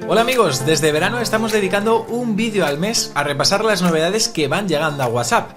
Hola amigos, desde verano estamos dedicando un vídeo al mes a repasar las novedades que van llegando a WhatsApp.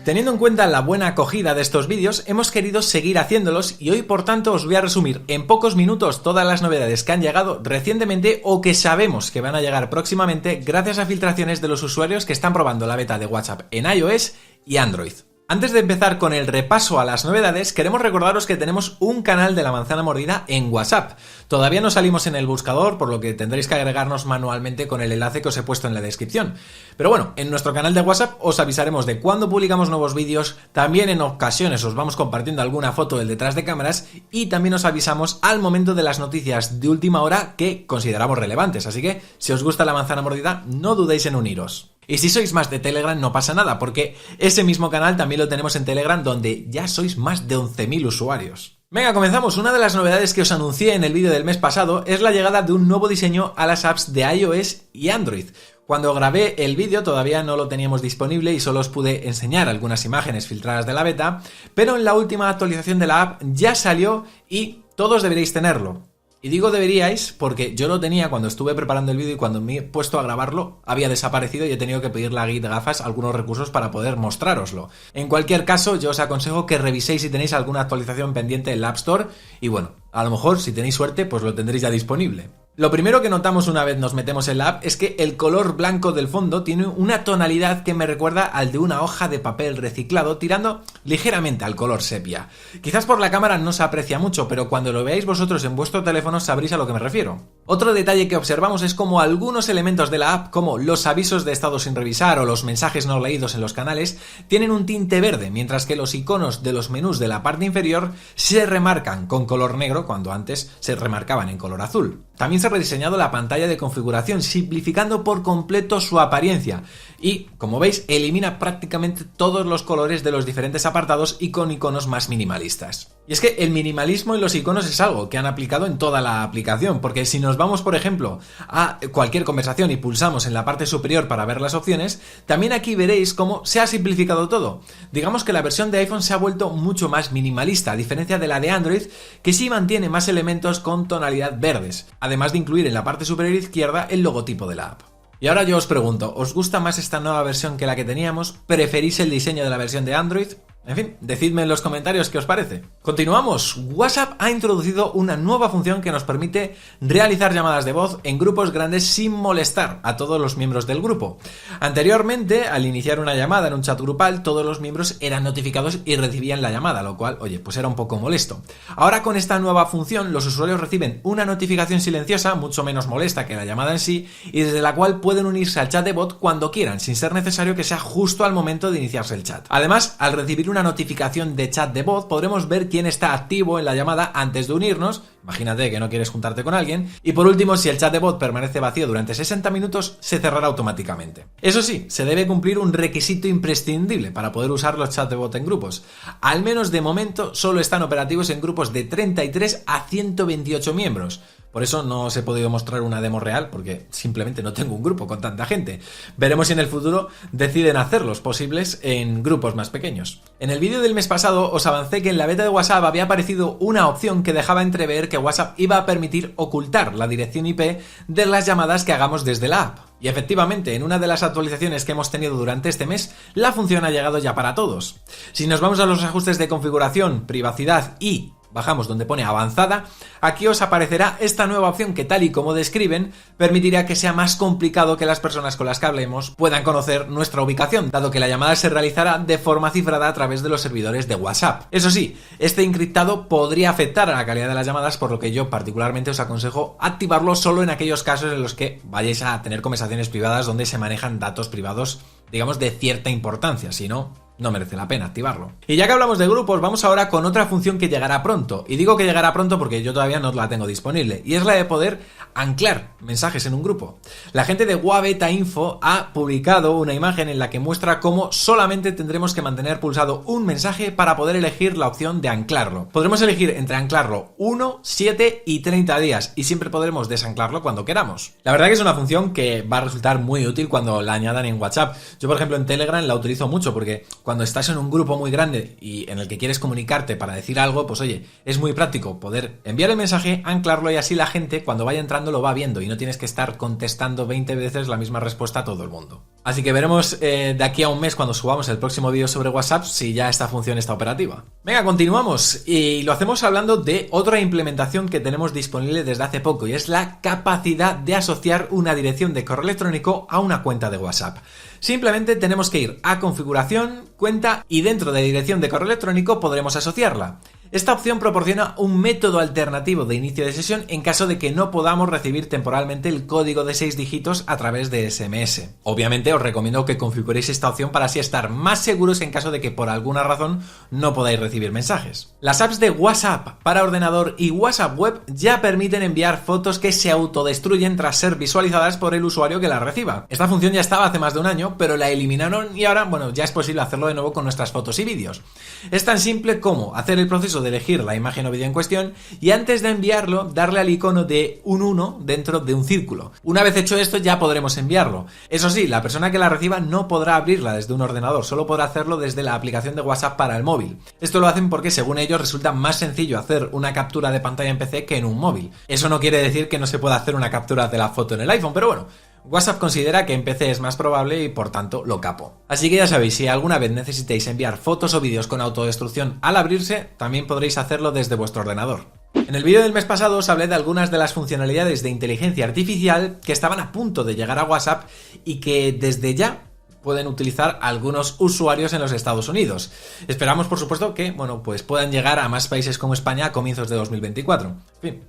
Teniendo en cuenta la buena acogida de estos vídeos, hemos querido seguir haciéndolos y hoy por tanto os voy a resumir en pocos minutos todas las novedades que han llegado recientemente o que sabemos que van a llegar próximamente gracias a filtraciones de los usuarios que están probando la beta de WhatsApp en iOS y Android. Antes de empezar con el repaso a las novedades, queremos recordaros que tenemos un canal de La Manzana Mordida en WhatsApp. Todavía no salimos en el buscador, por lo que tendréis que agregarnos manualmente con el enlace que os he puesto en la descripción. Pero bueno, en nuestro canal de WhatsApp os avisaremos de cuando publicamos nuevos vídeos, también en ocasiones os vamos compartiendo alguna foto del detrás de cámaras y también os avisamos al momento de las noticias de última hora que consideramos relevantes. Así que, si os gusta La Manzana Mordida, no dudéis en uniros. Y si sois más de Telegram no pasa nada, porque ese mismo canal también lo tenemos en Telegram, donde ya sois más de 11.000 usuarios. Venga, comenzamos. Una de las novedades que os anuncié en el vídeo del mes pasado es la llegada de un nuevo diseño a las apps de iOS y Android. Cuando grabé el vídeo todavía no lo teníamos disponible y solo os pude enseñar algunas imágenes filtradas de la beta, pero en la última actualización de la app ya salió y todos deberéis tenerlo. Y digo deberíais porque yo lo tenía cuando estuve preparando el vídeo y cuando me he puesto a grabarlo había desaparecido y he tenido que pedirle a Git Gafas algunos recursos para poder mostrároslo. En cualquier caso, yo os aconsejo que reviséis si tenéis alguna actualización pendiente en la App Store y bueno, a lo mejor si tenéis suerte pues lo tendréis ya disponible. Lo primero que notamos una vez nos metemos en la app es que el color blanco del fondo tiene una tonalidad que me recuerda al de una hoja de papel reciclado, tirando ligeramente al color sepia. Quizás por la cámara no se aprecia mucho, pero cuando lo veáis vosotros en vuestro teléfono sabréis a lo que me refiero. Otro detalle que observamos es como algunos elementos de la app, como los avisos de estado sin revisar o los mensajes no leídos en los canales, tienen un tinte verde, mientras que los iconos de los menús de la parte inferior se remarcan con color negro cuando antes se remarcaban en color azul. También se ha rediseñado la pantalla de configuración, simplificando por completo su apariencia y, como veis, elimina prácticamente todos los colores de los diferentes apartados y con iconos más minimalistas. Y es que el minimalismo en los iconos es algo que han aplicado en toda la aplicación, porque si nos vamos, por ejemplo, a cualquier conversación y pulsamos en la parte superior para ver las opciones, también aquí veréis cómo se ha simplificado todo. Digamos que la versión de iPhone se ha vuelto mucho más minimalista, a diferencia de la de Android, que sí mantiene más elementos con tonalidad verdes, además de incluir en la parte superior izquierda el logotipo de la app. Y ahora yo os pregunto, ¿os gusta más esta nueva versión que la que teníamos? ¿Preferís el diseño de la versión de Android? En fin, decidme en los comentarios qué os parece. Continuamos. WhatsApp ha introducido una nueva función que nos permite realizar llamadas de voz en grupos grandes sin molestar a todos los miembros del grupo. Anteriormente, al iniciar una llamada en un chat grupal, todos los miembros eran notificados y recibían la llamada, lo cual, oye, pues era un poco molesto. Ahora con esta nueva función, los usuarios reciben una notificación silenciosa, mucho menos molesta que la llamada en sí, y desde la cual pueden unirse al chat de bot cuando quieran, sin ser necesario que sea justo al momento de iniciarse el chat. Además, al recibir una notificación de chat de voz, podremos ver quién está activo en la llamada antes de unirnos. Imagínate que no quieres juntarte con alguien. Y por último, si el chat de bot permanece vacío durante 60 minutos, se cerrará automáticamente. Eso sí, se debe cumplir un requisito imprescindible para poder usar los chats de bot en grupos. Al menos de momento, solo están operativos en grupos de 33 a 128 miembros. Por eso no os he podido mostrar una demo real, porque simplemente no tengo un grupo con tanta gente. Veremos si en el futuro deciden hacerlos posibles en grupos más pequeños. En el vídeo del mes pasado os avancé que en la beta de WhatsApp había aparecido una opción que dejaba entrever que WhatsApp iba a permitir ocultar la dirección IP de las llamadas que hagamos desde la app. Y efectivamente, en una de las actualizaciones que hemos tenido durante este mes, la función ha llegado ya para todos. Si nos vamos a los ajustes de configuración, privacidad y bajamos donde pone avanzada, aquí os aparecerá esta nueva opción que, tal y como describen, permitirá que sea más complicado que las personas con las que hablemos puedan conocer nuestra ubicación, dado que la llamada se realizará de forma cifrada a través de los servidores de WhatsApp. Eso sí, este encriptado podría afectar a la calidad de las llamadas, por lo que yo particularmente os aconsejo activarlo solo en aquellos casos en los que vayáis a tener conversaciones privadas donde se manejan datos privados, digamos, de cierta importancia, si no merece la pena activarlo. Y ya que hablamos de grupos, vamos ahora con otra función que llegará pronto. Y digo que llegará pronto porque yo todavía no la tengo disponible. Y es la de poder anclar mensajes en un grupo. La gente de Wabeta Info ha publicado una imagen en la que muestra cómo solamente tendremos que mantener pulsado un mensaje para poder elegir la opción de anclarlo. Podremos elegir entre anclarlo 1, 7 y 30 días y siempre podremos desanclarlo cuando queramos. La verdad que es una función que va a resultar muy útil cuando la añadan en WhatsApp, Yo, por ejemplo, en Telegram la utilizo mucho porque cuando estás en un grupo muy grande y en el que quieres comunicarte para decir algo, pues oye, es muy práctico poder enviar el mensaje, anclarlo y así la gente cuando vaya entrando lo va viendo y no tienes que estar contestando 20 veces la misma respuesta a todo el mundo. Así que veremos de aquí a un mes cuando subamos el próximo vídeo sobre WhatsApp si ya esta función está operativa. Venga, continuamos y lo hacemos hablando de otra implementación que tenemos disponible desde hace poco y es la capacidad de asociar una dirección de correo electrónico a una cuenta de WhatsApp. Simplemente tenemos que ir a configuración, cuenta y dentro de dirección de correo electrónico podremos asociarla. Esta opción proporciona un método alternativo de inicio de sesión en caso de que no podamos recibir temporalmente el código de 6 dígitos a través de SMS. Obviamente os recomiendo que configuréis esta opción para así estar más seguros en caso de que por alguna razón no podáis recibir mensajes. Las apps de WhatsApp para ordenador y WhatsApp web ya permiten enviar fotos que se autodestruyen tras ser visualizadas por el usuario que las reciba. Esta función ya estaba hace más de un año, pero la eliminaron y ahora, bueno, ya es posible hacerlo de nuevo con nuestras fotos y vídeos. Es tan simple como hacer el proceso de elegir la imagen o vídeo en cuestión y antes de enviarlo darle al icono de un 1 dentro de un círculo. Una vez hecho esto ya podremos enviarlo. Eso sí, la persona que la reciba no podrá abrirla desde un ordenador, solo podrá hacerlo desde la aplicación de WhatsApp para el móvil. Esto lo hacen porque según ellos resulta más sencillo hacer una captura de pantalla en PC que en un móvil. Eso no quiere decir que no se pueda hacer una captura de la foto en el iPhone, pero bueno, WhatsApp considera que en PC es más probable y por tanto lo capo. Así que ya sabéis, si alguna vez necesitéis enviar fotos o vídeos con autodestrucción al abrirse, también podréis hacerlo desde vuestro ordenador. En el vídeo del mes pasado os hablé de algunas de las funcionalidades de inteligencia artificial que estaban a punto de llegar a WhatsApp y que desde ya pueden utilizar algunos usuarios en los Estados Unidos. Esperamos, por supuesto, que pues puedan llegar a más países como España a comienzos de 2024. En fin,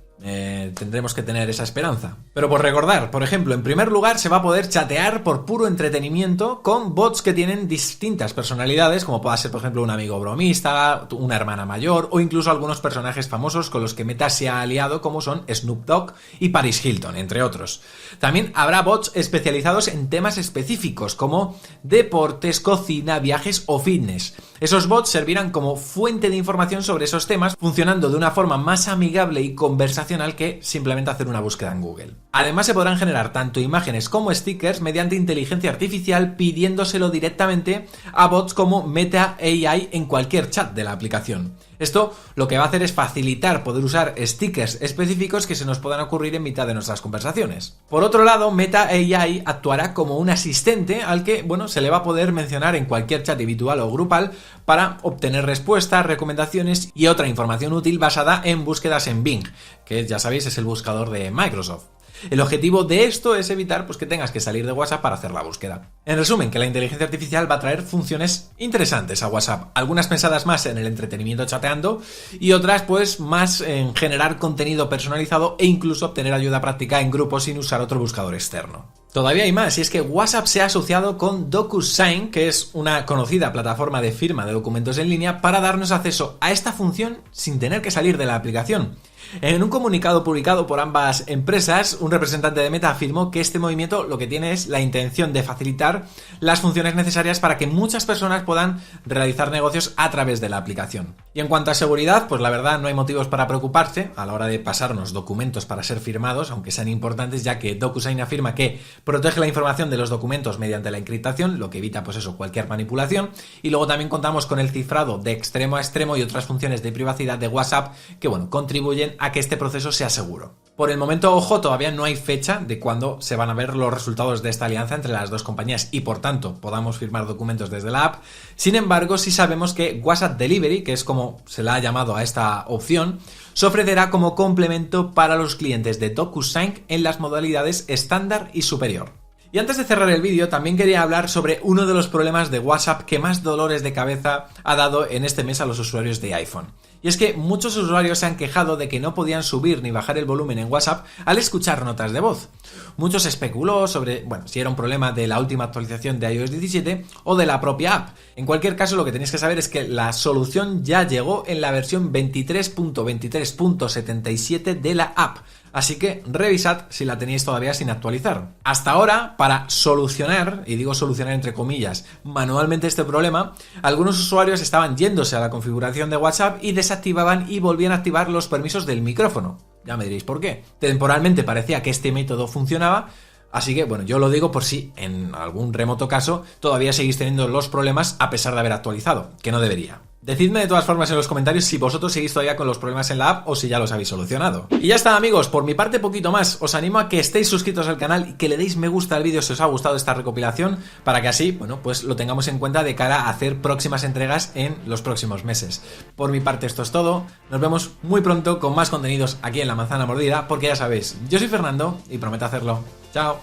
tendremos que tener esa esperanza. Pero por recordar, por ejemplo, en primer lugar se va a poder chatear por puro entretenimiento con bots que tienen distintas personalidades, como pueda ser, por ejemplo, un amigo bromista, una hermana mayor o incluso algunos personajes famosos con los que Meta se ha aliado, como son Snoop Dogg y Paris Hilton, entre otros. También habrá bots especializados en temas específicos como deportes, cocina, viajes o fitness. Esos bots servirán como fuente de información sobre esos temas, funcionando de una forma más amigable y conversacional que simplemente hacer una búsqueda en Google. Además, se podrán generar tanto imágenes como stickers mediante inteligencia artificial pidiéndoselo directamente a bots como Meta AI en cualquier chat de la aplicación. Esto lo que va a hacer es facilitar poder usar stickers específicos que se nos puedan ocurrir en mitad de nuestras conversaciones. Por otro lado, Meta AI actuará como un asistente al que, se le va a poder mencionar en cualquier chat individual o grupal para obtener respuestas, recomendaciones y otra información útil basada en búsquedas en Bing, que ya sabéis es el buscador de Microsoft. El objetivo de esto es evitar que tengas que salir de WhatsApp para hacer la búsqueda. En resumen, que la inteligencia artificial va a traer funciones interesantes a WhatsApp, algunas pensadas más en el entretenimiento chateando y otras más en generar contenido personalizado e incluso obtener ayuda práctica en grupos sin usar otro buscador externo. Todavía hay más, y es que WhatsApp se ha asociado con DocuSign, que es una conocida plataforma de firma de documentos en línea, para darnos acceso a esta función sin tener que salir de la aplicación. En un comunicado publicado por ambas empresas, un representante de Meta afirmó que este movimiento lo que tiene es la intención de facilitar las funciones necesarias para que muchas personas puedan realizar negocios a través de la aplicación. Y en cuanto a seguridad, la verdad no hay motivos para preocuparse a la hora de pasarnos documentos para ser firmados, aunque sean importantes, ya que DocuSign afirma que protege la información de los documentos mediante la encriptación, lo que evita cualquier manipulación, y luego también contamos con el cifrado de extremo a extremo y otras funciones de privacidad de WhatsApp que contribuyen a que este proceso sea seguro. Por el momento, ojo, todavía no hay fecha de cuándo se van a ver los resultados de esta alianza entre las dos compañías y por tanto podamos firmar documentos desde la app. Sin embargo, sí sabemos que WhatsApp Delivery, que es como se le ha llamado a esta opción, se ofrecerá como complemento para los clientes de DocuSign en las modalidades estándar y superior. Y antes de cerrar el vídeo, también quería hablar sobre uno de los problemas de WhatsApp que más dolores de cabeza ha dado en este mes a los usuarios de iPhone. Y es que muchos usuarios se han quejado de que no podían subir ni bajar el volumen en WhatsApp al escuchar notas de voz. Muchos especuló sobre, si era un problema de la última actualización de iOS 17 o de la propia app. En cualquier caso, lo que tenéis que saber es que la solución ya llegó en la versión 23.23.77 de la app. Así que revisad si la tenéis todavía sin actualizar. Hasta ahora, para solucionar, y digo solucionar entre comillas, manualmente este problema, algunos usuarios estaban yéndose a la configuración de WhatsApp y desactivaban y volvían a activar los permisos del micrófono. Ya me diréis por qué. Temporalmente parecía que este método funcionaba, Así que, bueno, yo lo digo por si en algún remoto caso todavía seguís teniendo los problemas a pesar de haber actualizado, que no debería. Decidme de todas formas en los comentarios si vosotros seguís todavía con los problemas en la app o si ya los habéis solucionado. Y ya está, amigos, por mi parte poquito más. Os animo a que estéis suscritos al canal y que le deis me gusta al vídeo si os ha gustado esta recopilación, para que así, bueno, pues lo tengamos en cuenta de cara a hacer próximas entregas en los próximos meses. Por mi parte esto es todo. Nos vemos muy pronto con más contenidos aquí en La Manzana Mordida, porque ya sabéis, yo soy Fernando y prometo hacerlo. Chao.